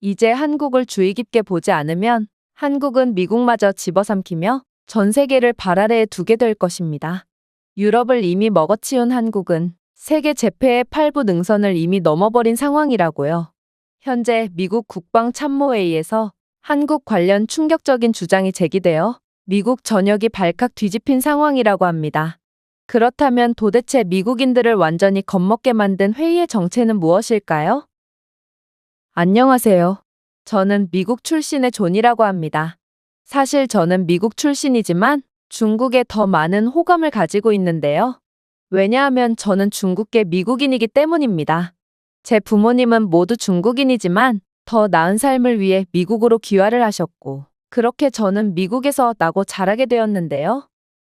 이제 한국을 주의 깊게 보지 않으면 한국은 미국마저 집어삼키며 전 세계를 발 아래에 두게 될 것입니다. 유럽을 이미 먹어치운 한국은 세계 제패의 팔부 능선을 이미 넘어버린 상황이라고요. 현재 미국 국방참모회의에서 한국 관련 충격적인 주장이 제기되어 미국 전역이 발칵 뒤집힌 상황이라고 합니다. 그렇다면 도대체 미국인들을 완전히 겁먹게 만든 회의의 정체는 무엇일까요? 안녕하세요. 저는 미국 출신의 존이라고 합니다. 사실 저는 미국 출신이지만 중국에 더 많은 호감을 가지고 있는데요. 왜냐하면 저는 중국계 미국인이기 때문입니다. 제 부모님은 모두 중국인이지만 더 나은 삶을 위해 미국으로 귀화를 하셨고, 그렇게 저는 미국에서 나고 자라게 되었는데요.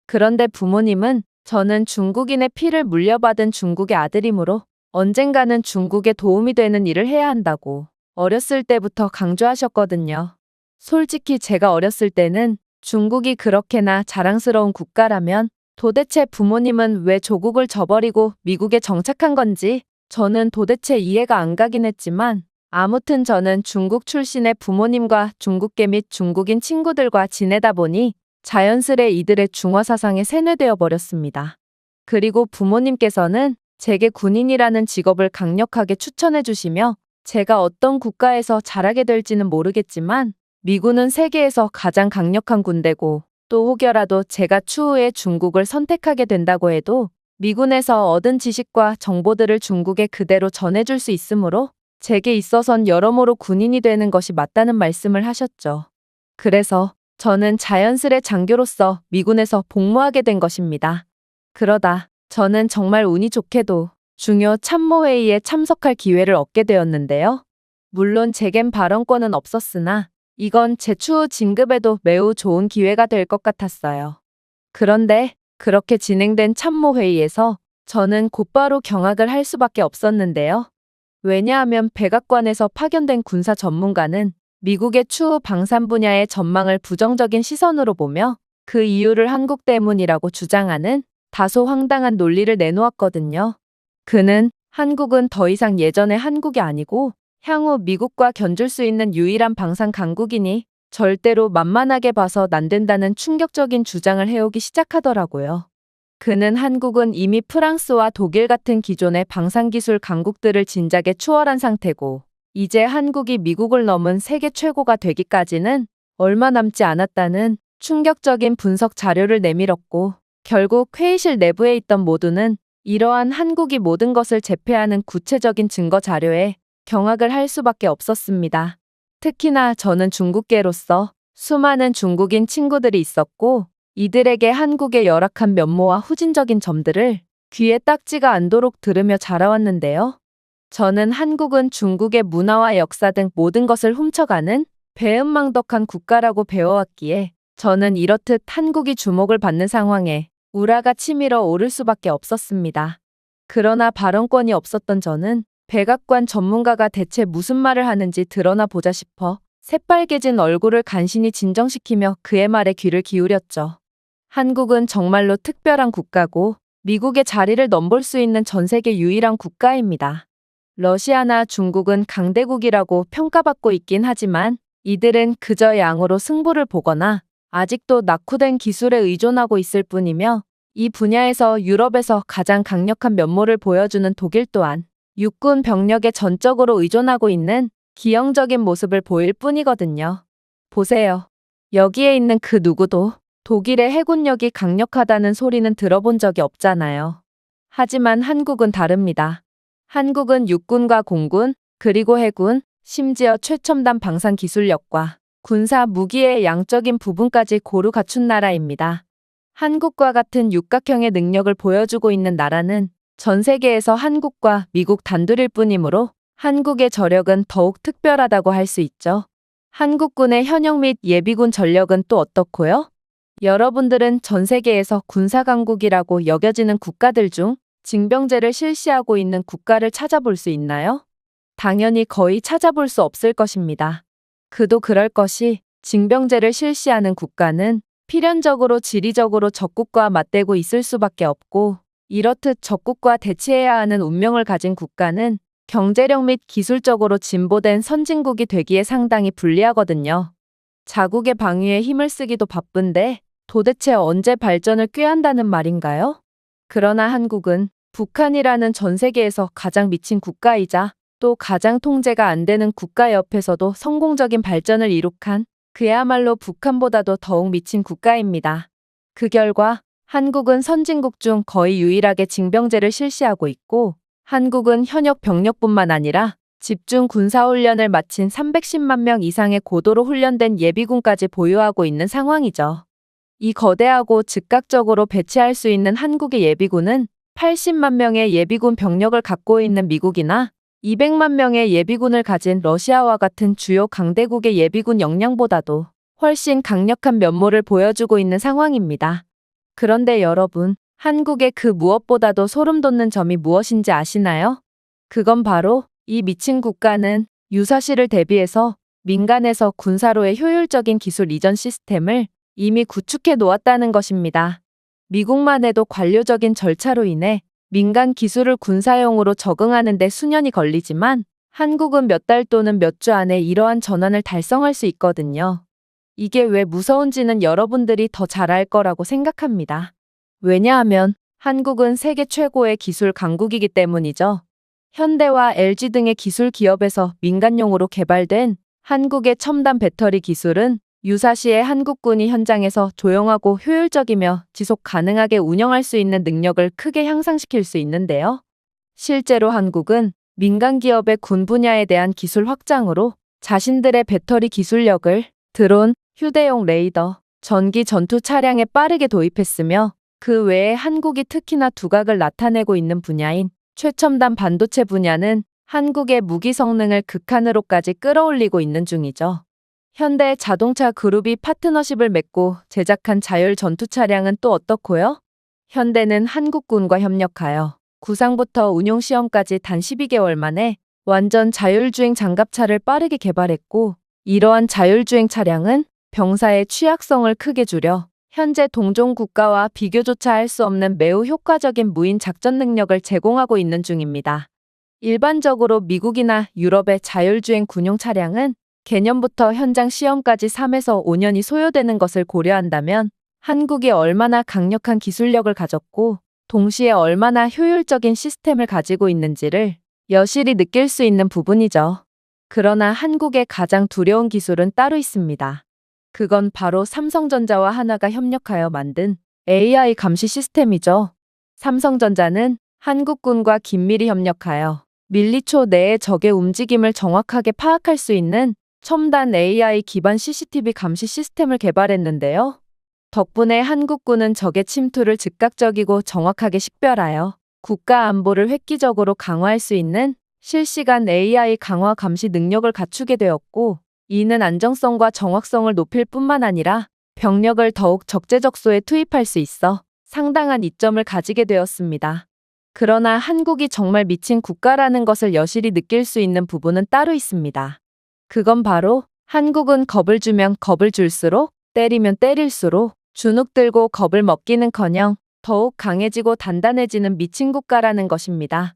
그런데 부모님은 저는 중국인의 피를 물려받은 중국의 아들이므로 언젠가는 중국에 도움이 되는 일을 해야 한다고 어렸을 때부터 강조하셨거든요. 솔직히 제가 어렸을 때는 중국이 그렇게나 자랑스러운 국가라면 도대체 부모님은 왜 조국을 저버리고 미국에 정착한 건지 저는 도대체 이해가 안 가긴 했지만 아무튼 저는 중국 출신의 부모님과 중국계 및 중국인 친구들과 지내다 보니 자연스레 이들의 중화 사상에 세뇌되어 버렸습니다. 그리고 부모님께서는 제게 군인이라는 직업을 강력하게 추천해 주시며 제가 어떤 국가에서 자라게 될지는 모르겠지만 미군은 세계에서 가장 강력한 군대고 또 혹여라도 제가 추후에 중국을 선택하게 된다고 해도 미군에서 얻은 지식과 정보들을 중국에 그대로 전해줄 수 있으므로 제게 있어선 여러모로 군인이 되는 것이 맞다는 말씀을 하셨죠. 그래서 저는 자연스레 장교로서 미군에서 복무하게 된 것입니다. 그러다 저는 정말 운이 좋게도 중요 참모회의에 참석할 기회를 얻게 되었는데요. 물론 제겐 발언권은 없었으나 이건 제 추후 진급에도 매우 좋은 기회가 될 것 같았어요. 그런데 그렇게 진행된 참모회의에서 저는 곧바로 경악을 할 수밖에 없었는데요. 왜냐하면 백악관에서 파견된 군사 전문가는 미국의 추후 방산 분야의 전망을 부정적인 시선으로 보며 그 이유를 한국 때문이라고 주장하는 다소 황당한 논리를 내놓았거든요. 그는 한국은 더 이상 예전의 한국이 아니고 향후 미국과 견줄 수 있는 유일한 방산 강국이니 절대로 만만하게 봐선 안 된다는 충격적인 주장을 해오기 시작하더라고요. 그는 한국은 이미 프랑스와 독일 같은 기존의 방산기술 강국들을 진작에 추월한 상태고 이제 한국이 미국을 넘은 세계 최고가 되기까지는 얼마 남지 않았다는 충격적인 분석 자료를 내밀었고 결국 회의실 내부에 있던 모두는 이러한 한국이 모든 것을 제패하는 구체적인 증거 자료에 경악을 할 수밖에 없었습니다. 특히나 저는 중국계로서 수많은 중국인 친구들이 있었고 이들에게 한국의 열악한 면모와 후진적인 점들을 귀에 딱지가 않도록 들으며 자라왔는데요. 저는 한국은 중국의 문화와 역사 등 모든 것을 훔쳐가는 배은망덕한 국가라고 배워왔기에 저는 이렇듯 한국이 주목을 받는 상황에 우라가 치밀어 오를 수밖에 없었습니다. 그러나 발언권이 없었던 저는 백악관 전문가가 대체 무슨 말을 하는지 드러나 보자 싶어 새빨개진 얼굴을 간신히 진정시키며 그의 말에 귀를 기울였죠. 한국은 정말로 특별한 국가고 미국의 자리를 넘볼 수 있는 전 세계 유일한 국가입니다. 러시아나 중국은 강대국이라고 평가받고 있긴 하지만 이들은 그저 양으로 승부를 보거나 아직도 낙후된 기술에 의존하고 있을 뿐이며 이 분야에서 유럽에서 가장 강력한 면모를 보여주는 독일 또한 육군 병력에 전적으로 의존하고 있는 기형적인 모습을 보일 뿐이거든요. 보세요. 여기에 있는 그 누구도 독일의 해군력이 강력하다는 소리는 들어본 적이 없잖아요. 하지만 한국은 다릅니다. 한국은 육군과 공군, 그리고 해군, 심지어 최첨단 방산 기술력과 군사 무기의 양적인 부분까지 고루 갖춘 나라입니다. 한국과 같은 육각형의 능력을 보여주고 있는 나라는 전 세계에서 한국과 미국 단둘일 뿐이므로 한국의 저력은 더욱 특별하다고 할 수 있죠. 한국군의 현역 및 예비군 전력은 또 어떻고요? 여러분들은 전 세계에서 군사강국이라고 여겨지는 국가들 중 징병제를 실시하고 있는 국가를 찾아볼 수 있나요? 당연히 거의 찾아볼 수 없을 것입니다. 그도 그럴 것이 징병제를 실시하는 국가는 필연적으로 지리적으로 적국과 맞대고 있을 수밖에 없고 이렇듯 적국과 대치해야 하는 운명을 가진 국가는 경제력 및 기술적으로 진보된 선진국이 되기에 상당히 불리하거든요. 자국의 방위에 힘을 쓰기도 바쁜데 도대체 언제 발전을 꾀한다는 말인가요? 그러나 한국은 북한이라는 전 세계에서 가장 미친 국가이자 또 가장 통제가 안 되는 국가 옆에서도 성공적인 발전을 이룩한 그야말로 북한보다도 더욱 미친 국가입니다. 그 결과 한국은 선진국 중 거의 유일하게 징병제를 실시하고 있고 한국은 현역 병력뿐만 아니라 집중 군사훈련을 마친 310만 명 이상의 고도로 훈련된 예비군까지 보유하고 있는 상황이죠. 이 거대하고 즉각적으로 배치할 수 있는 한국의 예비군은 80만 명의 예비군 병력을 갖고 있는 미국이나 200만 명의 예비군을 가진 러시아와 같은 주요 강대국의 예비군 역량보다도 훨씬 강력한 면모를 보여주고 있는 상황입니다. 그런데 여러분, 한국의 그 무엇보다도 소름 돋는 점이 무엇인지 아시나요? 그건 바로 이 미친 국가는 유사시를 대비해서 민간에서 군사로의 효율적인 기술 이전 시스템을 이미 구축해 놓았다는 것입니다. 미국만 해도 관료적인 절차로 인해 민간 기술을 군사용으로 적응하는 데 수년이 걸리지만 한국은 몇 달 또는 몇 주 안에 이러한 전환을 달성할 수 있거든요. 이게 왜 무서운지는 여러분들이 더 잘 알 거라고 생각합니다. 왜냐하면 한국은 세계 최고의 기술 강국이기 때문이죠. 현대와 LG 등의 기술 기업에서 민간용으로 개발된 한국의 첨단 배터리 기술은 유사시에 한국군이 현장에서 조용하고 효율적이며 지속 가능하게 운영할 수 있는 능력을 크게 향상시킬 수 있는데요. 실제로 한국은 민간 기업의 군 분야에 대한 기술 확장으로 자신들의 배터리 기술력을 드론, 휴대용 레이더, 전기 전투 차량에 빠르게 도입했으며 그 외에 한국이 특히나 두각을 나타내고 있는 분야인 최첨단 반도체 분야는 한국의 무기 성능을 극한으로까지 끌어올리고 있는 중이죠. 현대 자동차 그룹이 파트너십을 맺고 제작한 자율 전투 차량은 또 어떻고요? 현대는 한국군과 협력하여 구상부터 운용 시험까지 단 12개월 만에 완전 자율주행 장갑차를 빠르게 개발했고 이러한 자율주행 차량은 병사의 취약성을 크게 줄여 현재 동종 국가와 비교조차 할 수 없는 매우 효과적인 무인 작전 능력을 제공하고 있는 중입니다. 일반적으로 미국이나 유럽의 자율주행 군용 차량은 개념부터 현장 시험까지 3에서 5년이 소요되는 것을 고려한다면 한국이 얼마나 강력한 기술력을 가졌고 동시에 얼마나 효율적인 시스템을 가지고 있는지를 여실히 느낄 수 있는 부분이죠. 그러나 한국의 가장 두려운 기술은 따로 있습니다. 그건 바로 삼성전자와 하나가 협력하여 만든 AI 감시 시스템이죠. 삼성전자는 한국군과 긴밀히 협력하여 밀리초 내의 적의 움직임을 정확하게 파악할 수 있는 첨단 AI 기반 CCTV 감시 시스템을 개발했는데요. 덕분에 한국군은 적의 침투를 즉각적이고 정확하게 식별하여 국가 안보를 획기적으로 강화할 수 있는 실시간 AI 강화 감시 능력을 갖추게 되었고 이는 안정성과 정확성을 높일 뿐만 아니라 병력을 더욱 적재적소에 투입할 수 있어 상당한 이점을 가지게 되었습니다. 그러나 한국이 정말 미친 국가라는 것을 여실히 느낄 수 있는 부분은 따로 있습니다. 그건 바로 한국은 겁을 주면 겁을 줄수록 때리면 때릴수록 주눅 들고 겁을 먹기는커녕 더욱 강해지고 단단해지는 미친 국가라는 것입니다.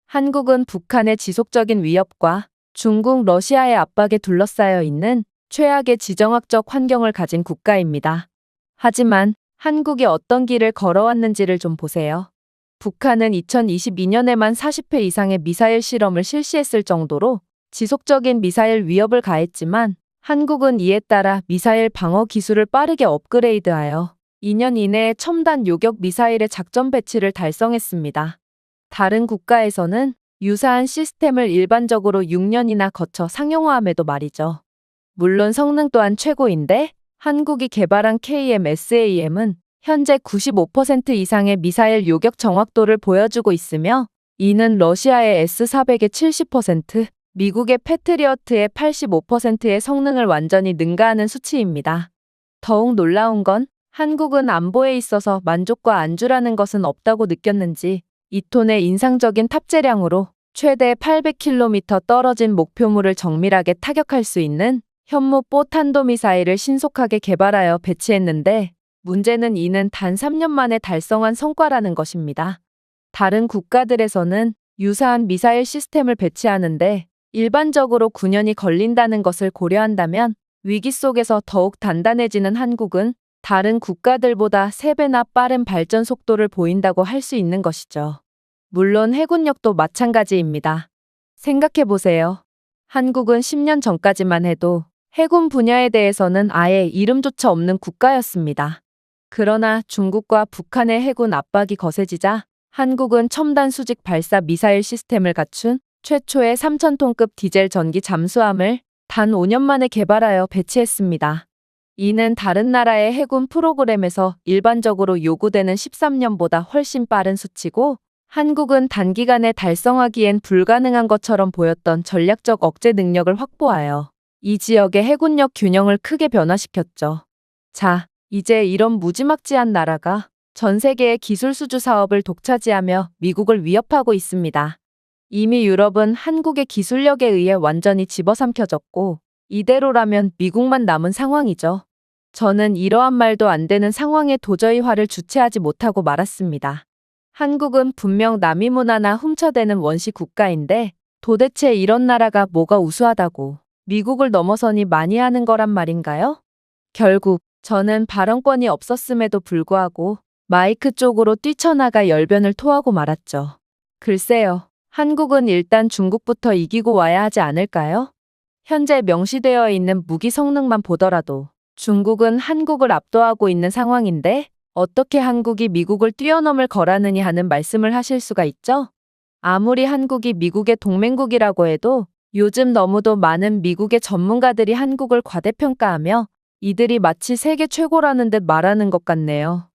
한국은 북한의 지속적인 위협과 중국, 러시아의 압박에 둘러싸여 있는 최악의 지정학적 환경을 가진 국가입니다. 하지만 한국이 어떤 길을 걸어왔는지를 좀 보세요. 북한은 2022년에만 40회 이상의 미사일 실험을 실시했을 정도로 지속적인 미사일 위협을 가했지만 한국은 이에 따라 미사일 방어 기술을 빠르게 업그레이드하여 2년 이내에 첨단 요격 미사일의 작전 배치를 달성했습니다. 다른 국가에서는 유사한 시스템을 일반적으로 6년이나 거쳐 상용화함에도 말이죠. 물론 성능 또한 최고인데 한국이 개발한 KM-SAM은 현재 95% 이상의 미사일 요격 정확도를 보여주고 있으며 이는 러시아의 S-400의 70%, 미국의 패트리어트의 85%의 성능을 완전히 능가하는 수치입니다. 더욱 놀라운 건 한국은 안보에 있어서 만족과 안주라는 것은 없다고 느꼈는지 2톤의 인상적인 탑재량으로 최대 800km 떨어진 목표물을 정밀하게 타격할 수 있는 현무포 탄도미사일을 신속하게 개발하여 배치했는데 문제는 이는 단 3년 만에 달성한 성과라는 것입니다. 다른 국가들에서는 유사한 미사일 시스템을 배치하는데 일반적으로 9년이 걸린다는 것을 고려한다면 위기 속에서 더욱 단단해지는 한국은 다른 국가들보다 3배나 빠른 발전 속도를 보인다고 할 수 있는 것이죠. 물론 해군력도 마찬가지입니다. 생각해보세요. 한국은 10년 전까지만 해도 해군 분야에 대해서는 아예 이름조차 없는 국가였습니다. 그러나 중국과 북한의 해군 압박이 거세지자 한국은 첨단 수직 발사 미사일 시스템을 갖춘 최초의 3,000톤급 디젤 전기 잠수함을 단 5년 만에 개발하여 배치했습니다. 이는 다른 나라의 해군 프로그램에서 일반적으로 요구되는 13년보다 훨씬 빠른 수치고 한국은 단기간에 달성하기엔 불가능한 것처럼 보였던 전략적 억제 능력을 확보하여 이 지역의 해군력 균형을 크게 변화시켰죠. 자, 이제 이런 무지막지한 나라가 전 세계의 기술 수주 사업을 독차지하며 미국을 위협하고 있습니다. 이미 유럽은 한국의 기술력에 의해 완전히 집어삼켜졌고 이대로라면 미국만 남은 상황이죠. 저는 이러한 말도 안 되는 상황에 도저히 화를 주체하지 못하고 말았습니다. 한국은 분명 남이 문화나 훔쳐대는 원시 국가인데 도대체 이런 나라가 뭐가 우수하다고 미국을 넘어서니 많이 하는 거란 말인가요? 결국 저는 발언권이 없었음에도 불구하고 마이크 쪽으로 뛰쳐나가 열변을 토하고 말았죠. 글쎄요. 한국은 일단 중국부터 이기고 와야 하지 않을까요? 현재 명시되어 있는 무기 성능만 보더라도 중국은 한국을 압도하고 있는 상황인데 어떻게 한국이 미국을 뛰어넘을 거라느니 하는 말씀을 하실 수가 있죠? 아무리 한국이 미국의 동맹국이라고 해도 요즘 너무도 많은 미국의 전문가들이 한국을 과대평가하며 이들이 마치 세계 최고라는 듯 말하는 것 같네요.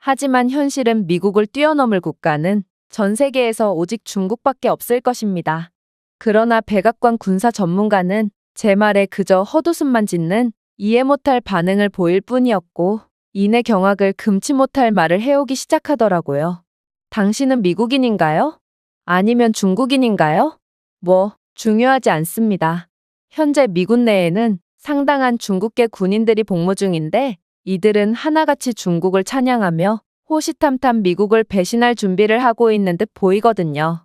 하지만 현실은 미국을 뛰어넘을 국가는 전 세계에서 오직 중국밖에 없을 것입니다. 그러나 백악관 군사 전문가는 제 말에 그저 헛웃음만 짓는 이해 못할 반응을 보일 뿐이었고 이내 경악을 금치 못할 말을 해오기 시작하더라고요. 당신은 미국인인가요? 아니면 중국인인가요? 뭐, 중요하지 않습니다. 현재 미국 내에는 상당한 중국계 군인들이 복무 중인데 이들은 하나같이 중국을 찬양하며 호시탐탐 미국을 배신할 준비를 하고 있는 듯 보이거든요.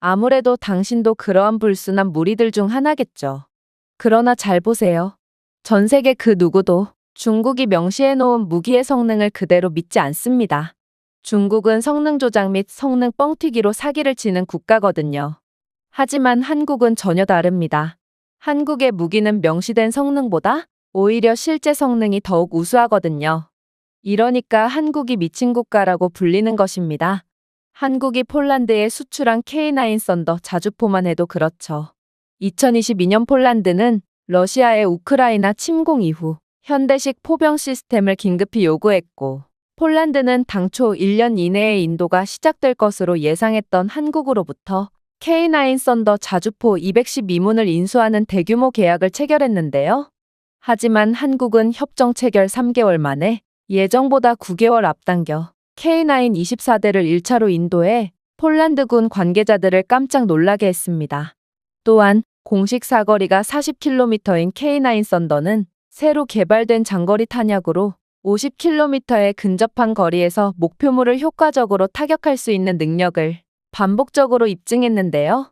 아무래도 당신도 그러한 불순한 무리들 중 하나겠죠. 그러나 잘 보세요. 전 세계 그 누구도 중국이 명시해놓은 무기의 성능을 그대로 믿지 않습니다. 중국은 성능 조작 및 성능 뻥튀기로 사기를 치는 국가거든요. 하지만 한국은 전혀 다릅니다. 한국의 무기는 명시된 성능보다 오히려 실제 성능이 더욱 우수하거든요. 이러니까 한국이 미친 국가라고 불리는 것입니다. 한국이 폴란드에 수출한 K9 썬더 자주포만 해도 그렇죠. 2022년 폴란드는 러시아의 우크라이나 침공 이후 현대식 포병 시스템을 긴급히 요구했고 폴란드는 당초 1년 이내에 인도가 시작될 것으로 예상했던 한국으로부터 K9 썬더 자주포 212문을 인수하는 대규모 계약을 체결했는데요. 하지만 한국은 협정 체결 3개월 만에 예정보다 9개월 앞당겨 K9 24대를 1차로 인도해 폴란드군 관계자들을 깜짝 놀라게 했습니다. 또한 공식 사거리가 40km인 K9 썬더는 새로 개발된 장거리 탄약으로 50km에 근접한 거리에서 목표물을 효과적으로 타격할 수 있는 능력을 반복적으로 입증했는데요.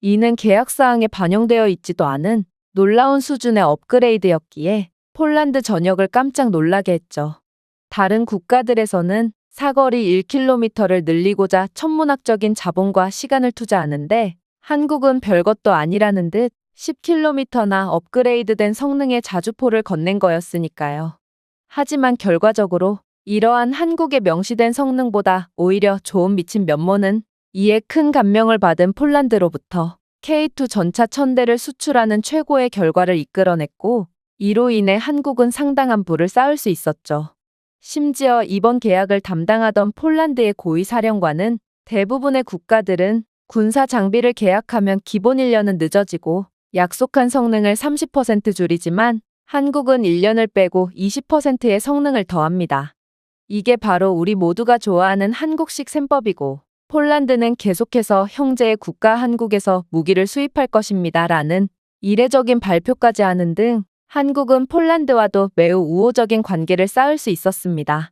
이는 계약사항에 반영되어 있지도 않은 놀라운 수준의 업그레이드였기에 폴란드 전역을 깜짝 놀라게 했죠. 다른 국가들에서는 사거리 1km를 늘리고자 천문학적인 자본과 시간을 투자하는데 한국은 별것도 아니라는 듯 10km나 업그레이드된 성능의 자주포를 건넨 거였으니까요. 하지만 결과적으로 이러한 한국의 명시된 성능보다 오히려 좋은 미친 면모는 이에 큰 감명을 받은 폴란드로부터 K2 전차 1000대를 수출하는 최고의 결과를 이끌어냈고 이로 인해 한국은 상당한 부를 쌓을 수 있었죠. 심지어 이번 계약을 담당하던 폴란드의 고위 사령관은 대부분의 국가들은 군사 장비를 계약하면 기본 1년은 늦어지고 약속한 성능을 30% 줄이지만 한국은 1년을 빼고 20%의 성능을 더합니다. 이게 바로 우리 모두가 좋아하는 한국식 셈법이고 폴란드는 계속해서 형제의 국가 한국에서 무기를 수입할 것입니다. 라는 이례적인 발표까지 하는 등 한국은 폴란드와도 매우 우호적인 관계를 쌓을 수 있었습니다.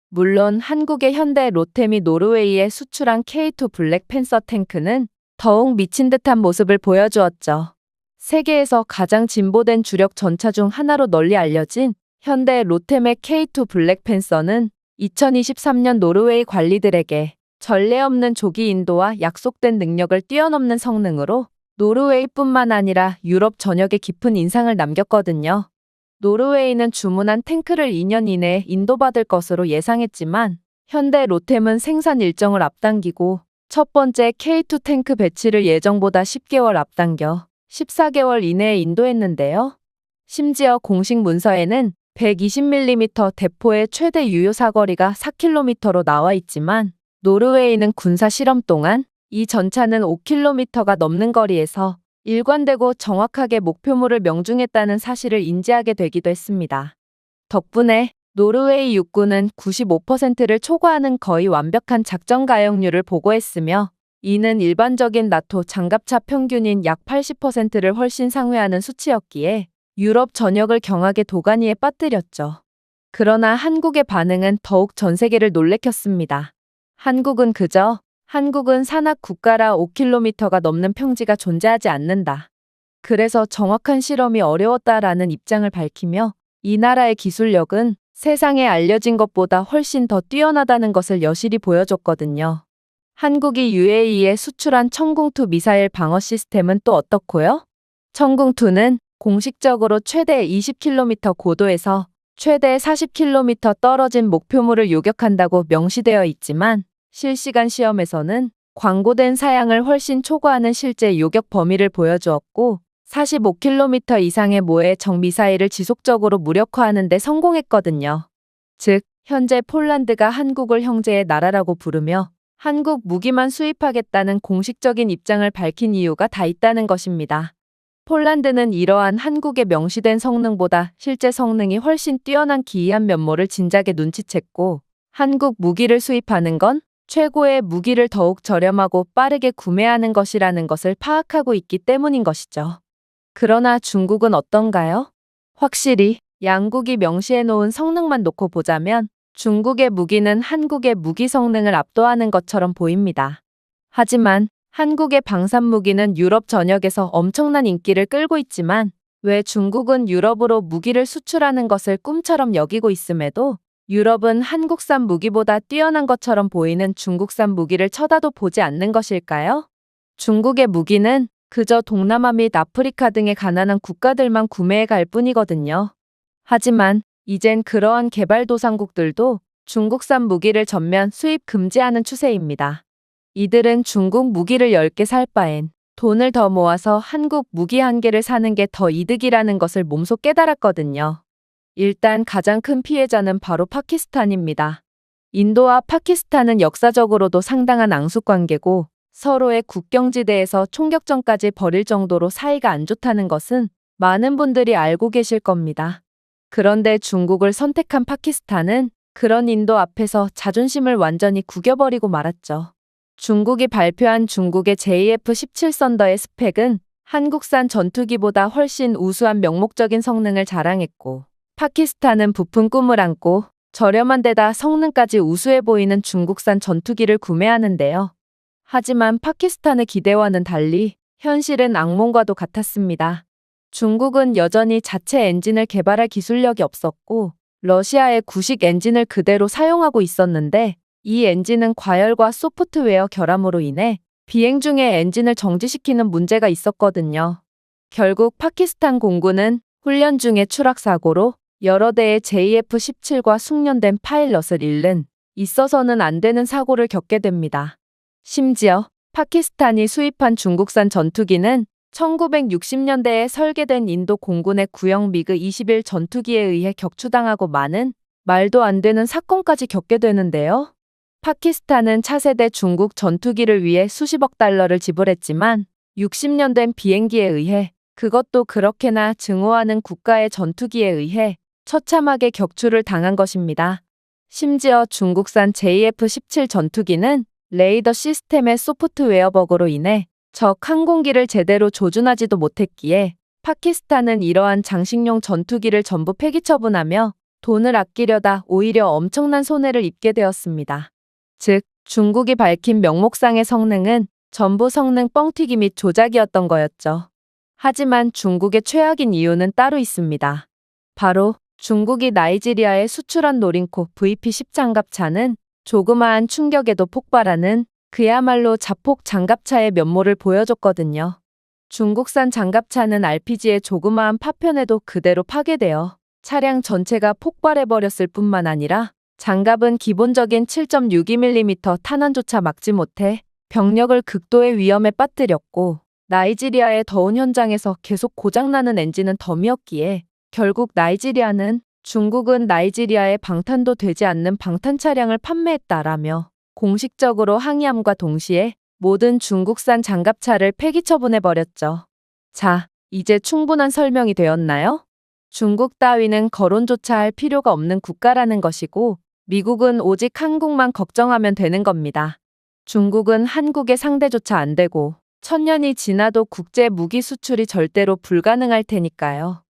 물론 한국의 현대 롯데 및 노르웨이에 수출한 K2 블랙 팬서 탱크는 더욱 미친 듯한 모습을 보여주었죠. 세계에서 가장 진보된 주력 전차 중 하나로 널리 알려진 현대 로템의 K2 블랙팬서는 2023년 노르웨이 관리들에게 전례 없는 조기 인도와 약속된 능력을 뛰어넘는 성능으로 노르웨이뿐만 아니라 유럽 전역에 깊은 인상을 남겼거든요. 노르웨이는 주문한 탱크를 2년 이내에 인도받을 것으로 예상했지만 현대 로템은 생산 일정을 앞당기고 첫 번째 K2 탱크 배치를 예정보다 10개월 앞당겨 14개월 이내에 인도했는데요. 심지어 공식 문서에는 120mm 대포의 최대 유효 사거리가 4km로 나와 있지만 노르웨이는 군사 실험 동안 이 전차는 5km가 넘는 거리에서 일관되고 정확하게 목표물을 명중했다는 사실을 인지하게 되기도 했습니다. 덕분에 노르웨이 육군은 95%를 초과하는 거의 완벽한 작전 가용률을 보고했으며 이는 일반적인 나토 장갑차 평균인 약 80%를 훨씬 상회하는 수치였기에 유럽 전역을 경악의 도가니에 빠뜨렸죠. 그러나 한국의 반응은 더욱 전 세계를 놀래켰습니다. 한국은 산악 국가라 5km가 넘는 평지가 존재하지 않는다. 그래서 정확한 실험이 어려웠다라는 입장을 밝히며 이 나라의 기술력은 세상에 알려진 것보다 훨씬 더 뛰어나다는 것을 여실히 보여줬거든요. 한국이 UAE에 수출한 청궁2 미사일 방어 시스템은 또 어떻고요? 청궁2는 공식적으로 최대 20km 고도에서 최대 40km 떨어진 목표물을 요격한다고 명시되어 있지만 실시간 시험에서는 광고된 사양을 훨씬 초과하는 실제 요격 범위를 보여주었고 45km 이상의 모의 적 미사일을 지속적으로 무력화하는 데 성공했거든요. 즉, 현재 폴란드가 한국을 형제의 나라라고 부르며 한국 무기만 수입하겠다는 공식적인 입장을 밝힌 이유가 다 있다는 것입니다. 폴란드는 이러한 한국의 명시된 성능보다 실제 성능이 훨씬 뛰어난 기이한 면모를 진작에 눈치챘고 한국 무기를 수입하는 건 최고의 무기를 더욱 저렴하고 빠르게 구매하는 것이라는 것을 파악하고 있기 때문인 것이죠. 그러나 중국은 어떤가요? 확실히 양국이 명시해놓은 성능만 놓고 보자면 중국의 무기는 한국의 무기 성능을 압도하는 것처럼 보입니다. 하지만 한국의 방산 무기는 유럽 전역에서 엄청난 인기를 끌고 있지만 왜 중국은 유럽으로 무기를 수출하는 것을 꿈처럼 여기고 있음에도 유럽은 한국산 무기보다 뛰어난 것처럼 보이는 중국산 무기를 쳐다도 보지 않는 것일까요? 중국의 무기는 그저 동남아 및 아프리카 등의 가난한 국가들만 구매해 갈 뿐이거든요. 하지만 이젠 그러한 개발도상국들도 중국산 무기를 전면 수입 금지하는 추세입니다. 이들은 중국 무기를 10개 살 바엔 돈을 더 모아서 한국 무기 1개를 사는 게 더 이득이라는 것을 몸소 깨달았거든요. 일단 가장 큰 피해자는 바로 파키스탄입니다. 인도와 파키스탄은 역사적으로도 상당한 앙숙관계고 서로의 국경지대에서 총격전까지 벌일 정도로 사이가 안 좋다는 것은 많은 분들이 알고 계실 겁니다. 그런데 중국을 선택한 파키스탄은 그런 인도 앞에서 자존심을 완전히 구겨버리고 말았죠. 중국이 발표한 중국의 JF-17 썬더의 스펙은 한국산 전투기보다 훨씬 우수한 명목적인 성능을 자랑했고 파키스탄은 부푼 꿈을 안고 저렴한 데다 성능까지 우수해 보이는 중국산 전투기를 구매하는데요. 하지만 파키스탄의 기대와는 달리 현실은 악몽과도 같았습니다. 중국은 여전히 자체 엔진을 개발할 기술력이 없었고 러시아의 구식 엔진을 그대로 사용하고 있었는데 이 엔진은 과열과 소프트웨어 결함으로 인해 비행 중에 엔진을 정지시키는 문제가 있었거든요. 결국 파키스탄 공군은 훈련 중에 추락사고로 여러 대의 JF-17과 숙련된 파일럿을 잃는 있어서는 안 되는 사고를 겪게 됩니다. 심지어 파키스탄이 수입한 중국산 전투기는 1960년대에 설계된 인도 공군의 구형 미그-21 전투기에 의해 격추당하고 많은 말도 안 되는 사건까지 겪게 되는데요. 파키스탄은 차세대 중국 전투기를 위해 수십억 달러를 지불했지만 60년 된 비행기에 의해 그것도 그렇게나 증오하는 국가의 전투기에 의해 처참하게 격추를 당한 것입니다. 심지어 중국산 JF-17 전투기는 레이더 시스템의 소프트웨어 버그로 인해 적 항공기를 제대로 조준하지도 못했기에 파키스탄은 이러한 장식용 전투기를 전부 폐기 처분하며 돈을 아끼려다 오히려 엄청난 손해를 입게 되었습니다. 즉, 중국이 밝힌 명목상의 성능은 전부 성능 뻥튀기 및 조작이었던 거였죠. 하지만 중국의 최악인 이유는 따로 있습니다. 바로 중국이 나이지리아에 수출한 노린코 VP10 장갑차는 조그마한 충격에도 폭발하는 그야말로 자폭 장갑차의 면모를 보여줬거든요. 중국산 장갑차는 RPG의 조그마한 파편에도 그대로 파괴되어 차량 전체가 폭발해버렸을 뿐만 아니라 장갑은 기본적인 7.62mm 탄환조차 막지 못해 병력을 극도의 위험에 빠뜨렸고 나이지리아의 더운 현장에서 계속 고장나는 엔진은 덤이었기에 결국 중국은 나이지리아에 방탄도 되지 않는 방탄 차량을 판매했다라며 공식적으로 항의함과 동시에 모든 중국산 장갑차를 폐기 처분해버렸죠. 자, 이제 충분한 설명이 되었나요? 중국 따위는 거론조차 할 필요가 없는 국가라는 것이고 미국은 오직 한국만 걱정하면 되는 겁니다. 중국은 한국의 상대조차 안 되고 천년이 지나도 국제 무기 수출이 절대로 불가능할 테니까요.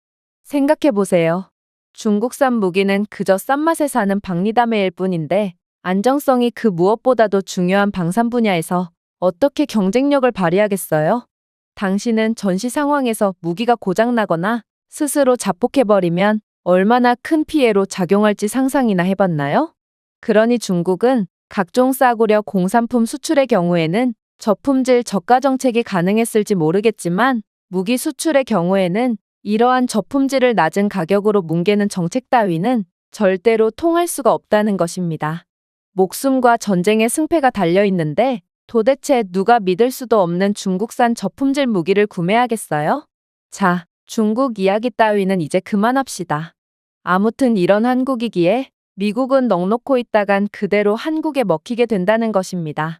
생각해보세요. 중국산 무기는 그저 싼 맛에 사는 박리담회일 뿐인데 안정성이 그 무엇보다도 중요한 방산 분야에서 어떻게 경쟁력을 발휘하겠어요? 당신은 전시 상황에서 무기가 고장나거나 스스로 자폭해버리면 얼마나 큰 피해로 작용할지 상상이나 해봤나요? 그러니 중국은 각종 싸구려 공산품 수출의 경우에는 저품질 저가 정책이 가능했을지 모르겠지만 무기 수출의 경우에는 이러한 저품질을 낮은 가격으로 뭉개는 정책 따위는 절대로 통할 수가 없다는 것입니다. 목숨과 전쟁의 승패가 달려있는데 도대체 누가 믿을 수도 없는 중국산 저품질 무기를 구매하겠어요? 자, 중국 이야기 따위는 이제 그만합시다. 아무튼 이런 한국이기에 미국은 넋놓고 있다간 그대로 한국에 먹히게 된다는 것입니다.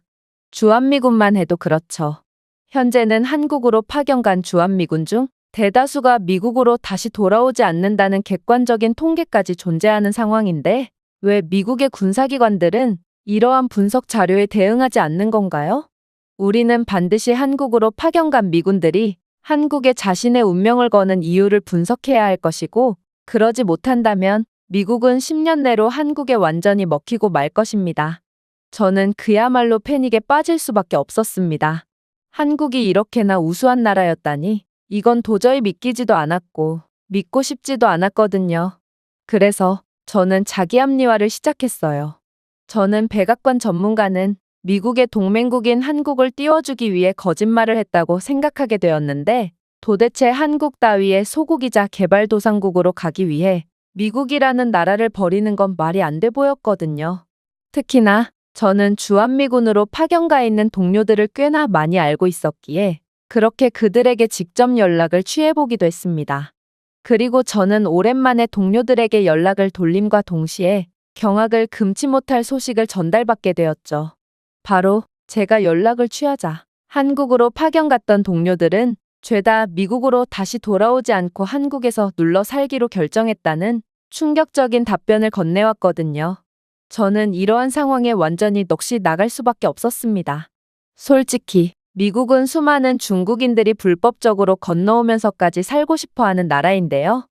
주한미군만 해도 그렇죠. 현재는 한국으로 파견 간 주한미군 중 대다수가 미국으로 다시 돌아오지 않는다는 객관적인 통계까지 존재하는 상황인데 왜 미국의 군사기관들은 이러한 분석 자료에 대응하지 않는 건가요? 우리는 반드시 한국으로 파견 간 미군들이 한국에 자신의 운명을 거는 이유를 분석해야 할 것이고 그러지 못한다면 미국은 10년 내로 한국에 완전히 먹히고 말 것입니다. 저는 그야말로 패닉에 빠질 수밖에 없었습니다. 한국이 이렇게나 우수한 나라였다니 이건 도저히 믿기지도 않았고 믿고 싶지도 않았거든요. 그래서 저는 자기 합리화를 시작했어요. 저는 백악관 전문가는 미국의 동맹국인 한국을 띄워주기 위해 거짓말을 했다고 생각하게 되었는데 도대체 한국 따위의 소국이자 개발도상국으로 가기 위해 미국이라는 나라를 버리는 건 말이 안 돼 보였거든요. 특히나 저는 주한미군으로 파견 가 있는 동료들을 꽤나 많이 알고 있었기에 그렇게 그들에게 직접 연락을 취해보기도 했습니다. 그리고 저는 오랜만에 동료들에게 연락을 돌림과 동시에 경악을 금치 못할 소식을 전달받게 되었죠. 바로 제가 연락을 취하자 한국으로 파견 갔던 동료들은 죄다 미국으로 다시 돌아오지 않고 한국에서 눌러 살기로 결정했다는 충격적인 답변을 건네왔거든요. 저는 이러한 상황에 완전히 넋이 나갈 수밖에 없었습니다. 솔직히 미국은 수많은 중국인들이 불법적으로 건너오면서까지 살고 싶어하는 나라인데요.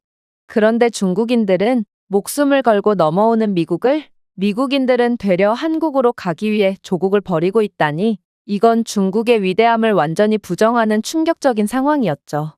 그런데 중국인들은 목숨을 걸고 넘어오는 미국을 미국인들은 되려 한국으로 가기 위해 조국을 버리고 있다니 이건 중국의 위대함을 완전히 부정하는 충격적인 상황이었죠.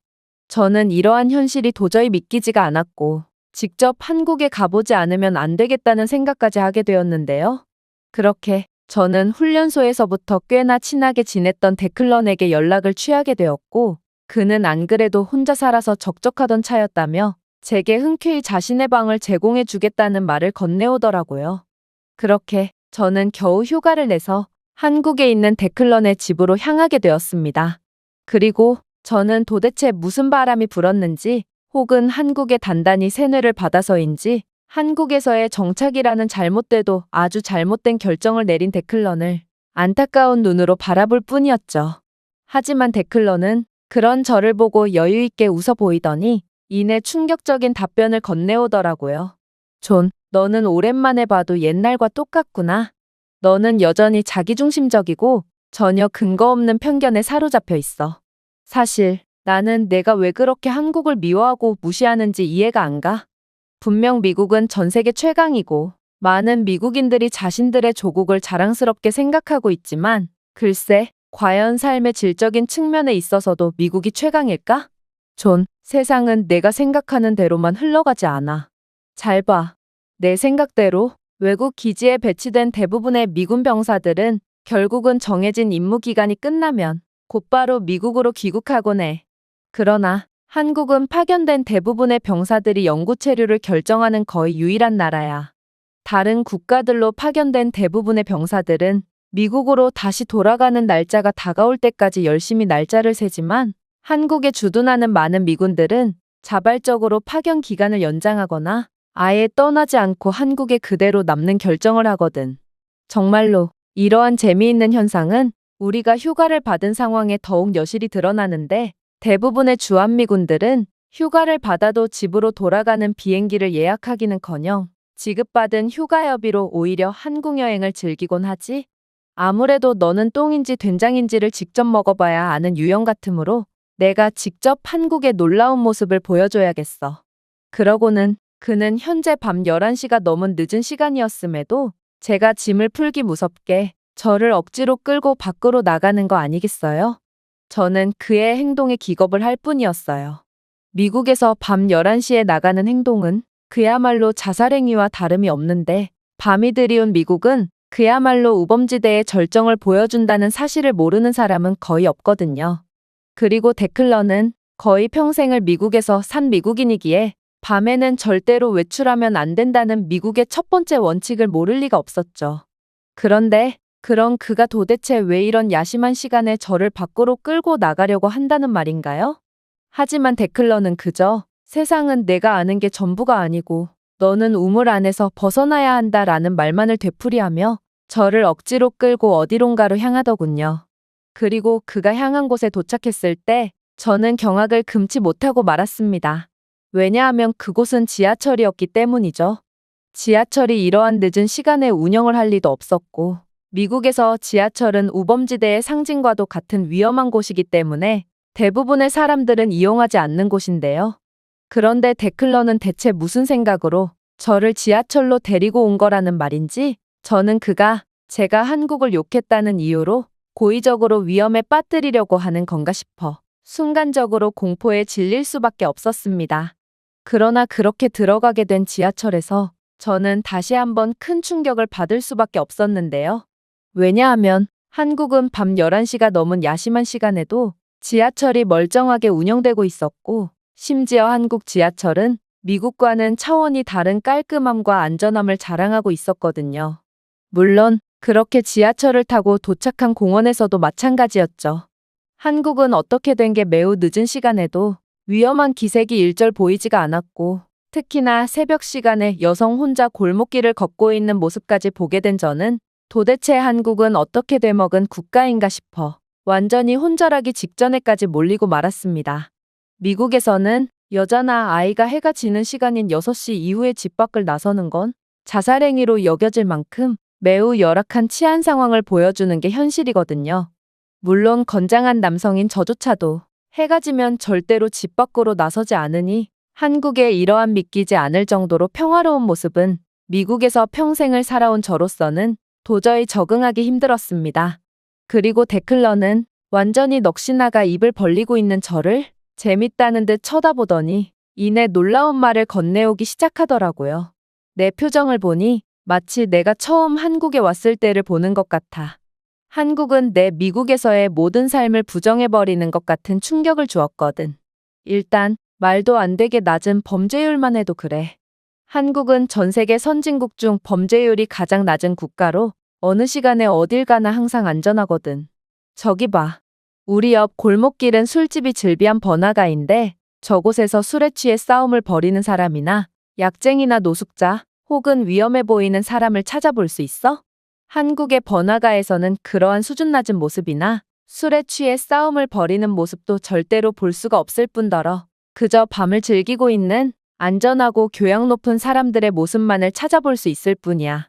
저는 이러한 현실이 도저히 믿기지가 않았고 직접 한국에 가보지 않으면 안 되겠다는 생각까지 하게 되었는데요. 그렇게 저는 훈련소에서부터 꽤나 친하게 지냈던 데클런에게 연락을 취하게 되었고 그는 안 그래도 혼자 살아서 적적하던 차였다며 제게 흔쾌히 자신의 방을 제공해 주겠다는 말을 건네오더라고요. 그렇게 저는 겨우 휴가를 내서 한국에 있는 데클런의 집으로 향하게 되었습니다. 그리고 저는 도대체 무슨 바람이 불었는지 혹은 한국에 단단히 세뇌를 받아서인지 한국에서의 정착이라는 잘못되도 아주 잘못된 결정을 내린 데클런을 안타까운 눈으로 바라볼 뿐이었죠. 하지만 데클런은 그런 저를 보고 여유있게 웃어 보이더니 이내 충격적인 답변을 건네오더라고요. 존, 너는 오랜만에 봐도 옛날과 똑같구나. 너는 여전히 자기중심적이고 전혀 근거 없는 편견에 사로잡혀 있어. 사실 나는 내가 왜 그렇게 한국을 미워하고 무시하는지 이해가 안 가. 분명 미국은 전 세계 최강이고 많은 미국인들이 자신들의 조국을 자랑스럽게 생각하고 있지만 글쎄 과연 삶의 질적인 측면에 있어서도 미국이 최강일까? 존, 세상은 내가 생각하는 대로만 흘러가지 않아. 잘 봐. 내 생각대로 외국 기지에 배치된 대부분의 미군 병사들은 결국은 정해진 임무 기간이 끝나면 곧바로 미국으로 귀국하곤 해. 그러나 한국은 파견된 대부분의 병사들이 영구 체류를 결정하는 거의 유일한 나라야. 다른 국가들로 파견된 대부분의 병사들은 미국으로 다시 돌아가는 날짜가 다가올 때까지 열심히 날짜를 세지만 한국에 주둔하는 많은 미군들은 자발적으로 파견 기간을 연장하거나 아예 떠나지 않고 한국에 그대로 남는 결정을 하거든. 정말로 이러한 재미있는 현상은 우리가 휴가를 받은 상황에 더욱 여실히 드러나는데 대부분의 주한미군들은 휴가를 받아도 집으로 돌아가는 비행기를 예약하기는커녕 지급받은 휴가여비로 오히려 한국 여행을 즐기곤 하지. 아무래도 너는 똥인지 된장인지를 직접 먹어봐야 아는 유형 같으므로 내가 직접 한국의 놀라운 모습을 보여줘야겠어. 그러고는 그는 현재 밤 11시가 넘은 늦은 시간이었음에도 제가 짐을 풀기 무섭게 저를 억지로 끌고 밖으로 나가는 거 아니겠어요? 저는 그의 행동에 기겁을 할 뿐이었어요. 미국에서 밤 11시에 나가는 행동은 그야말로 자살행위와 다름이 없는데 밤이 들이운 미국은 그야말로 우범지대의 절정을 보여준다는 사실을 모르는 사람은 거의 없거든요. 그리고 데클러는 거의 평생을 미국에서 산 미국인이기에 밤에는 절대로 외출하면 안 된다는 미국의 첫 번째 원칙을 모를 리가 없었죠. 그런데 그런 그가 도대체 왜 이런 야심한 시간에 저를 밖으로 끌고 나가려고 한다는 말인가요? 하지만 데클러는 그저 세상은 내가 아는 게 전부가 아니고 너는 우물 안에서 벗어나야 한다라는 말만을 되풀이하며 저를 억지로 끌고 어디론가로 향하더군요. 그리고 그가 향한 곳에 도착했을 때 저는 경악을 금치 못하고 말았습니다. 왜냐하면 그곳은 지하철이었기 때문이죠. 지하철이 이러한 늦은 시간에 운영을 할 리도 없었고 미국에서 지하철은 우범지대의 상징과도 같은 위험한 곳이기 때문에 대부분의 사람들은 이용하지 않는 곳인데요. 그런데 데클러는 대체 무슨 생각으로 저를 지하철로 데리고 온 거라는 말인지 저는 그가 제가 한국을 욕했다는 이유로 고의적으로 위험에 빠뜨리려고 하는 건가 싶어 순간적으로 공포에 질릴 수밖에 없었습니다. 그러나 그렇게 들어가게 된 지하철에서 저는 다시 한번 큰 충격을 받을 수밖에 없었는데요. 왜냐하면 한국은 밤 11시가 넘은 야심한 시간에도 지하철이 멀쩡하게 운영되고 있었고 심지어 한국 지하철은 미국과는 차원이 다른 깔끔함과 안전함을 자랑하고 있었거든요. 물론 그렇게 지하철을 타고 도착한 공원에서도 마찬가지였죠. 한국은 어떻게 된 게 매우 늦은 시간에도 위험한 기색이 일절 보이지가 않았고 특히나 새벽 시간에 여성 혼자 골목길을 걷고 있는 모습까지 보게 된 저는 도대체 한국은 어떻게 되먹은 국가인가 싶어 완전히 혼절하기 직전에까지 몰리고 말았습니다. 미국에서는 여자나 아이가 해가 지는 시간인 6시 이후에 집 밖을 나서는 건 자살행위로 여겨질 만큼 매우 열악한 치안 상황을 보여주는 게 현실이거든요. 물론 건장한 남성인 저조차도 해가 지면 절대로 집 밖으로 나서지 않으니 한국의 이러한 믿기지 않을 정도로 평화로운 모습은 미국에서 평생을 살아온 저로서는 도저히 적응하기 힘들었습니다. 그리고 데클러는 완전히 넋이나가 입을 벌리고 있는 저를 재밌다는 듯 쳐다보더니 이내 놀라운 말을 건네오기 시작하더라고요. 내 표정을 보니 마치 내가 처음 한국에 왔을 때를 보는 것 같아. 한국은 내 미국에서의 모든 삶을 부정해버리는 것 같은 충격을 주었거든. 일단 말도 안 되게 낮은 범죄율만 해도 그래. 한국은 전 세계 선진국 중 범죄율이 가장 낮은 국가로 어느 시간에 어딜 가나 항상 안전하거든. 저기 봐. 우리 옆 골목길은 술집이 즐비한 번화가인데 저곳에서 술에 취해 싸움을 벌이는 사람이나 약쟁이나 노숙자 혹은 위험해 보이는 사람을 찾아볼 수 있어? 한국의 번화가에서는 그러한 수준 낮은 모습이나 술에 취해 싸움을 벌이는 모습도 절대로 볼 수가 없을 뿐더러 그저 밤을 즐기고 있는 안전하고 교양 높은 사람들의 모습만을 찾아볼 수 있을 뿐이야.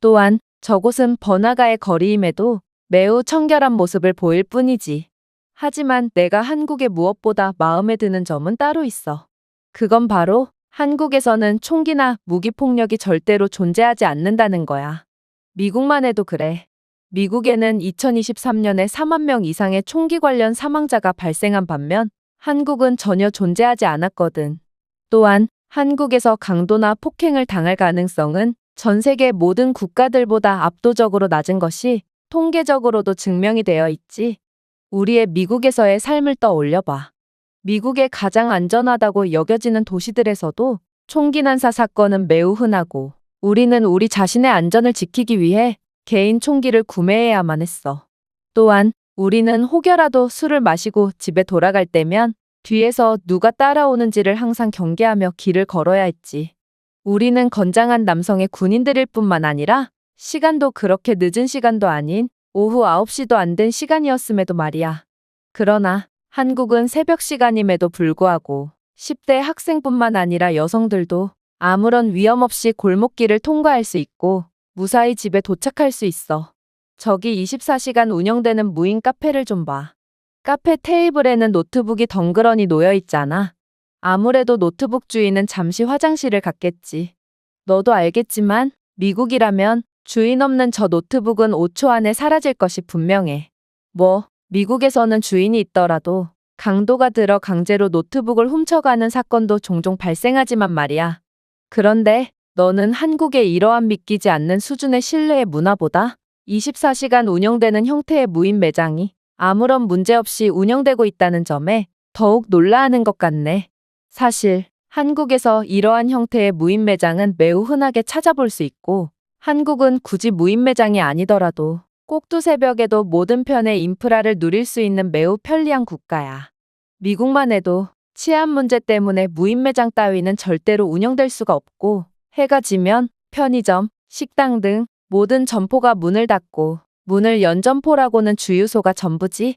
또한 저곳은 번화가의 거리임에도 매우 청결한 모습을 보일 뿐이지. 하지만 내가 한국에 무엇보다 마음에 드는 점은 따로 있어. 그건 바로 한국에서는 총기나 무기폭력이 절대로 존재하지 않는다는 거야. 미국만 해도 그래. 미국에는 2023년에 4만 명 이상의 총기 관련 사망자가 발생한 반면 한국은 전혀 존재하지 않았거든. 또한 한국에서 강도나 폭행을 당할 가능성은 전 세계 모든 국가들보다 압도적으로 낮은 것이 통계적으로도 증명이 되어 있지. 우리의 미국에서의 삶을 떠올려봐. 미국의 가장 안전하다고 여겨지는 도시들에서도 총기 난사 사건은 매우 흔하고 우리는 우리 자신의 안전을 지키기 위해 개인 총기를 구매해야만 했어. 또한 우리는 혹여라도 술을 마시고 집에 돌아갈 때면 뒤에서 누가 따라오는지를 항상 경계하며 길을 걸어야 했지. 우리는 건장한 남성의 군인들일 뿐만 아니라 시간도 그렇게 늦은 시간도 아닌 오후 9시도 안 된 시간이었음에도 말이야. 그러나 한국은 새벽 시간임에도 불구하고 10대 학생뿐만 아니라 여성들도 아무런 위험 없이 골목길을 통과할 수 있고 무사히 집에 도착할 수 있어. 저기 24시간 운영되는 무인 카페를 좀 봐. 카페 테이블에는 노트북이 덩그러니 놓여 있잖아. 아무래도 노트북 주인은 잠시 화장실을 갔겠지. 너도 알겠지만 미국이라면 주인 없는 저 노트북은 5초 안에 사라질 것이 분명해. 미국에서는 주인이 있더라도 강도가 들어 강제로 노트북을 훔쳐가는 사건도 종종 발생하지만 말이야. 그런데 너는 한국의 이러한 믿기지 않는 수준의 신뢰의 문화보다 24시간 운영되는 형태의 무인 매장이 아무런 문제 없이 운영되고 있다는 점에 더욱 놀라하는 것 같네. 사실 한국에서 이러한 형태의 무인 매장은 매우 흔하게 찾아볼 수 있고 한국은 굳이 무인 매장이 아니더라도 꼭두 새벽에도 모든 편의 인프라를 누릴 수 있는 매우 편리한 국가야. 미국만 해도 치안 문제 때문에 무인 매장 따위는 절대로 운영될 수가 없고 해가 지면 편의점, 식당 등 모든 점포가 문을 닫고 문을 연 점포라고는 주유소가 전부지.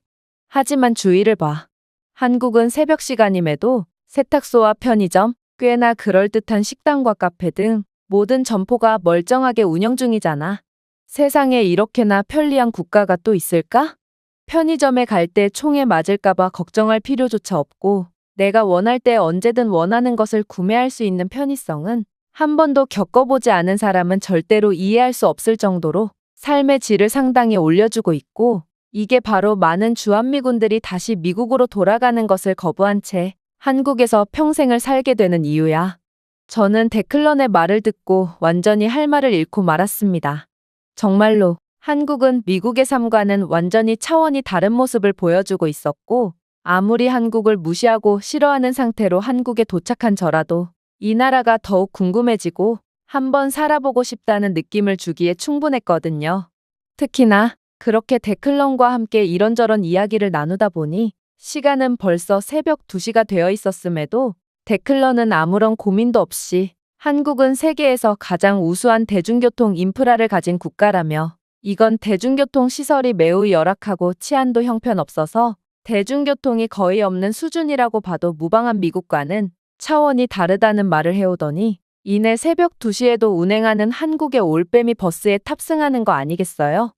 하지만 주의를 봐. 한국은 새벽 시간임에도 세탁소와 편의점, 꽤나 그럴듯한 식당과 카페 등 모든 점포가 멀쩡하게 운영 중이잖아. 세상에 이렇게나 편리한 국가가 또 있을까? 편의점에 갈 때 총에 맞을까봐 걱정할 필요조차 없고 내가 원할 때 언제든 원하는 것을 구매할 수 있는 편의성은 한 번도 겪어보지 않은 사람은 절대로 이해할 수 없을 정도로 삶의 질을 상당히 올려주고 있고 이게 바로 많은 주한미군들이 다시 미국으로 돌아가는 것을 거부한 채 한국에서 평생을 살게 되는 이유야. 저는 데클런의 말을 듣고 완전히 할 말을 잃고 말았습니다. 정말로 한국은 미국의 삶과는 완전히 차원이 다른 모습을 보여주고 있었고 아무리 한국을 무시하고 싫어하는 상태로 한국에 도착한 저라도 이 나라가 더욱 궁금해지고 한번 살아보고 싶다는 느낌을 주기에 충분했거든요. 특히나 그렇게 데클런과 함께 이런저런 이야기를 나누다 보니 시간은 벌써 새벽 2시가 되어 있었음에도 데클런은 아무런 고민도 없이 한국은 세계에서 가장 우수한 대중교통 인프라를 가진 국가라며 이건 대중교통 시설이 매우 열악하고 치안도 형편없어서 대중교통이 거의 없는 수준이라고 봐도 무방한 미국과는 차원이 다르다는 말을 해오더니 이내 새벽 2시에도 운행하는 한국의 올빼미 버스에 탑승하는 거 아니겠어요?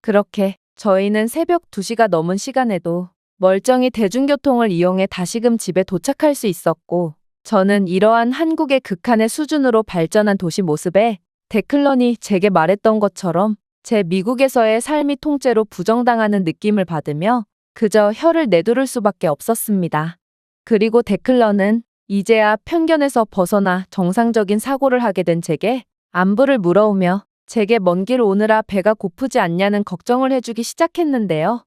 그렇게 저희는 새벽 2시가 넘은 시간에도 멀쩡히 대중교통을 이용해 다시금 집에 도착할 수 있었고 저는 이러한 한국의 극한의 수준으로 발전한 도시 모습에 데클런이 제게 말했던 것처럼 제 미국에서의 삶이 통째로 부정당하는 느낌을 받으며 그저 혀를 내두를 수밖에 없었습니다. 그리고 데클런은 이제야 편견에서 벗어나 정상적인 사고를 하게 된 제게 안부를 물어오며 제게 먼 길 오느라 배가 고프지 않냐는 걱정을 해주기 시작했는데요.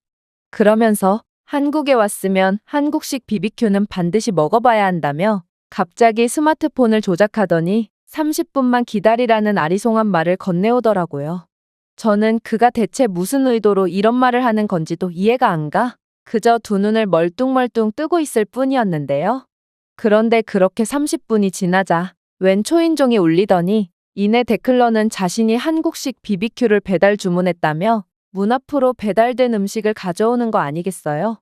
그러면서 한국에 왔으면 한국식 BBQ는 반드시 먹어봐야 한다며 갑자기 스마트폰을 조작하더니 30분만 기다리라는 아리송한 말을 건네오더라고요. 저는 그가 대체 무슨 의도로 이런 말을 하는 건지도 이해가 안 가 그저 두 눈을 멀뚱멀뚱 뜨고 있을 뿐이었는데요. 그런데 그렇게 30분이 지나자 웬 초인종이 울리더니 이내 데클런은 자신이 한국식 BBQ를 배달 주문했다며 문 앞으로 배달된 음식을 가져오는 거 아니겠어요?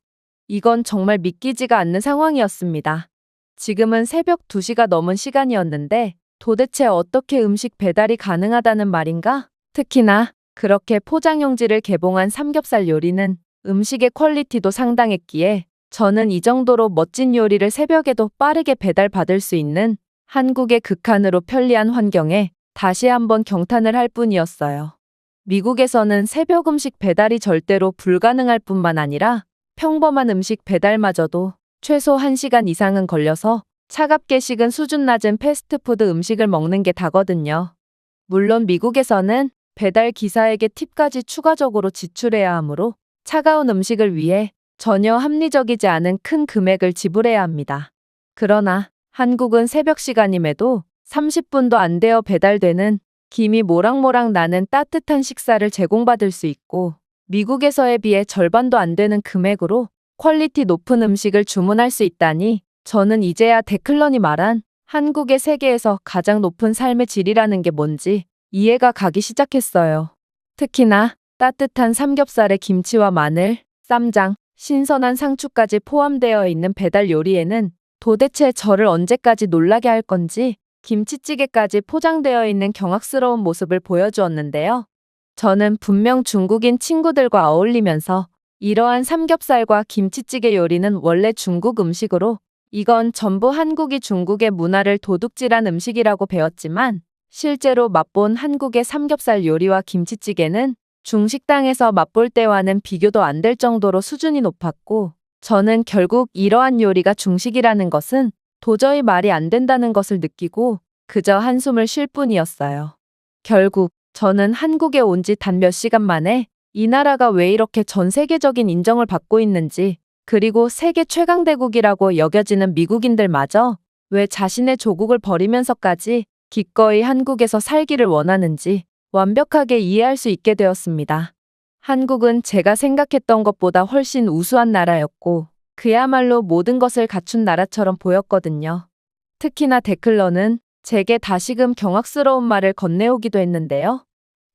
이건 정말 믿기지가 않는 상황이었습니다. 지금은 새벽 2시가 넘은 시간이었는데 도대체 어떻게 음식 배달이 가능하다는 말인가? 특히나 그렇게 포장용지를 개봉한 삼겹살 요리는 음식의 퀄리티도 상당했기에 저는 이 정도로 멋진 요리를 새벽에도 빠르게 배달받을 수 있는 한국의 극한으로 편리한 환경에 다시 한번 경탄을 할 뿐이었어요. 미국에서는 새벽 음식 배달이 절대로 불가능할 뿐만 아니라 평범한 음식 배달마저도 최소 1시간 이상은 걸려서 차갑게 식은 수준 낮은 패스트푸드 음식을 먹는 게 다거든요. 물론 미국에서는 배달 기사에게 팁까지 추가적으로 지출해야 하므로 차가운 음식을 위해 전혀 합리적이지 않은 큰 금액을 지불해야 합니다. 그러나 한국은 새벽 시간임에도 30분도 안 되어 배달되는 김이 모락모락 나는 따뜻한 식사를 제공받을 수 있고 미국에서에 비해 절반도 안 되는 금액으로 퀄리티 높은 음식을 주문할 수 있다니 저는 이제야 데클런이 말한 한국의 세계에서 가장 높은 삶의 질이라는 게 뭔지 이해가 가기 시작했어요. 특히나 따뜻한 삼겹살에 김치와 마늘, 쌈장, 신선한 상추까지 포함되어 있는 배달 요리에는 도대체 저를 언제까지 놀라게 할 건지 김치찌개까지 포장되어 있는 경악스러운 모습을 보여주었는데요. 저는 분명 중국인 친구들과 어울리면서 이러한 삼겹살과 김치찌개 요리는 원래 중국 음식으로 이건 전부 한국이 중국의 문화를 도둑질한 음식이라고 배웠지만 실제로 맛본 한국의 삼겹살 요리와 김치찌개는 중식당에서 맛볼 때와는 비교도 안 될 정도로 수준이 높았고 저는 결국 이러한 요리가 중식이라는 것은 도저히 말이 안 된다는 것을 느끼고 그저 한숨을 쉴 뿐이었어요. 결국 저는 한국에 온 지 단 몇 시간 만에 이 나라가 왜 이렇게 전 세계적인 인정을 받고 있는지 그리고 세계 최강대국이라고 여겨지는 미국인들마저 왜 자신의 조국을 버리면서까지 기꺼이 한국에서 살기를 원하는지 완벽하게 이해할 수 있게 되었습니다. 한국은 제가 생각했던 것보다 훨씬 우수한 나라였고 그야말로 모든 것을 갖춘 나라처럼 보였거든요. 특히나 데클런은 제게 다시금 경악스러운 말을 건네오기도 했는데요.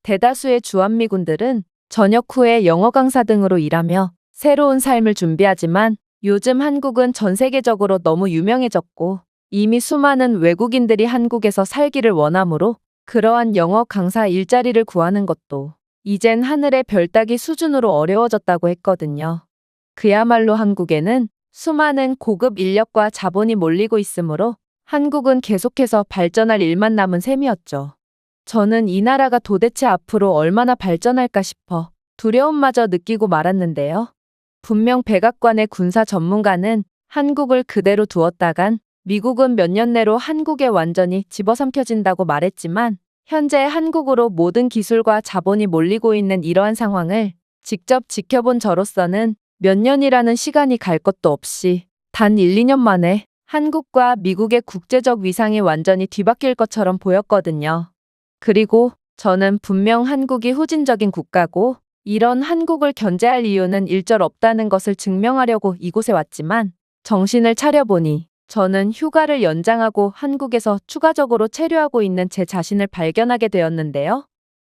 대다수의 주한미군들은 전역 후에 영어 강사 등으로 일하며 새로운 삶을 준비하지만 요즘 한국은 전 세계적으로 너무 유명해졌고 이미 수많은 외국인들이 한국에서 살기를 원하므로 그러한 영어 강사 일자리를 구하는 것도 이젠 하늘의 별 따기 수준으로 어려워졌다고 했거든요. 그야말로 한국에는 수많은 고급 인력과 자본이 몰리고 있으므로 한국은 계속해서 발전할 일만 남은 셈이었죠. 저는 이 나라가 도대체 앞으로 얼마나 발전할까 싶어 두려움마저 느끼고 말았는데요. 분명 백악관의 군사 전문가는 한국을 그대로 두었다간 미국은 몇 년 내로 한국에 완전히 집어삼켜진다고 말했지만 현재 한국으로 모든 기술과 자본이 몰리고 있는 이러한 상황을 직접 지켜본 저로서는 몇 년이라는 시간이 갈 것도 없이 단 1, 2년 만에 한국과 미국의 국제적 위상이 완전히 뒤바뀔 것처럼 보였거든요. 그리고 저는 분명 한국이 후진적인 국가고 이런 한국을 견제할 이유는 일절 없다는 것을 증명하려고 이곳에 왔지만 정신을 차려보니 저는 휴가를 연장하고 한국에서 추가적으로 체류하고 있는 제 자신을 발견하게 되었는데요.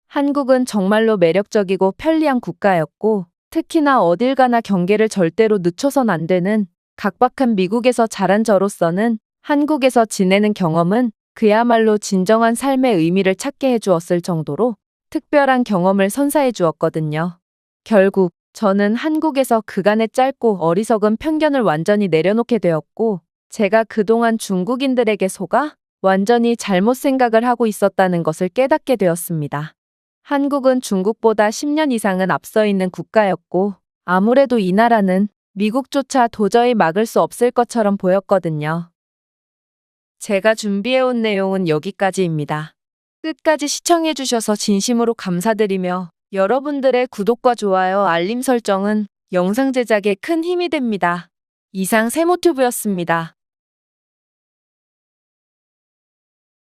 한국은 정말로 매력적이고 편리한 국가였고 특히나 어딜 가나 경계를 절대로 늦춰선 안 되는 각박한 미국에서 자란 저로서는 한국에서 지내는 경험은 그야말로 진정한 삶의 의미를 찾게 해주었을 정도로 특별한 경험을 선사해 주었거든요. 결국 저는 한국에서 그간의 짧고 어리석은 편견을 완전히 내려놓게 되었고 제가 그동안 중국인들에게 속아 완전히 잘못 생각을 하고 있었다는 것을 깨닫게 되었습니다. 한국은 중국보다 10년 이상은 앞서 있는 국가였고 아무래도 이 나라는 미국조차 도저히 막을 수 없을 것처럼 보였거든요. 제가 준비해온 내용은 여기까지입니다. 끝까지 시청해주셔서 진심으로 감사드리며 여러분들의 구독과 좋아요, 알림 설정은 영상 제작에 큰 힘이 됩니다. 이상 세모튜브였습니다.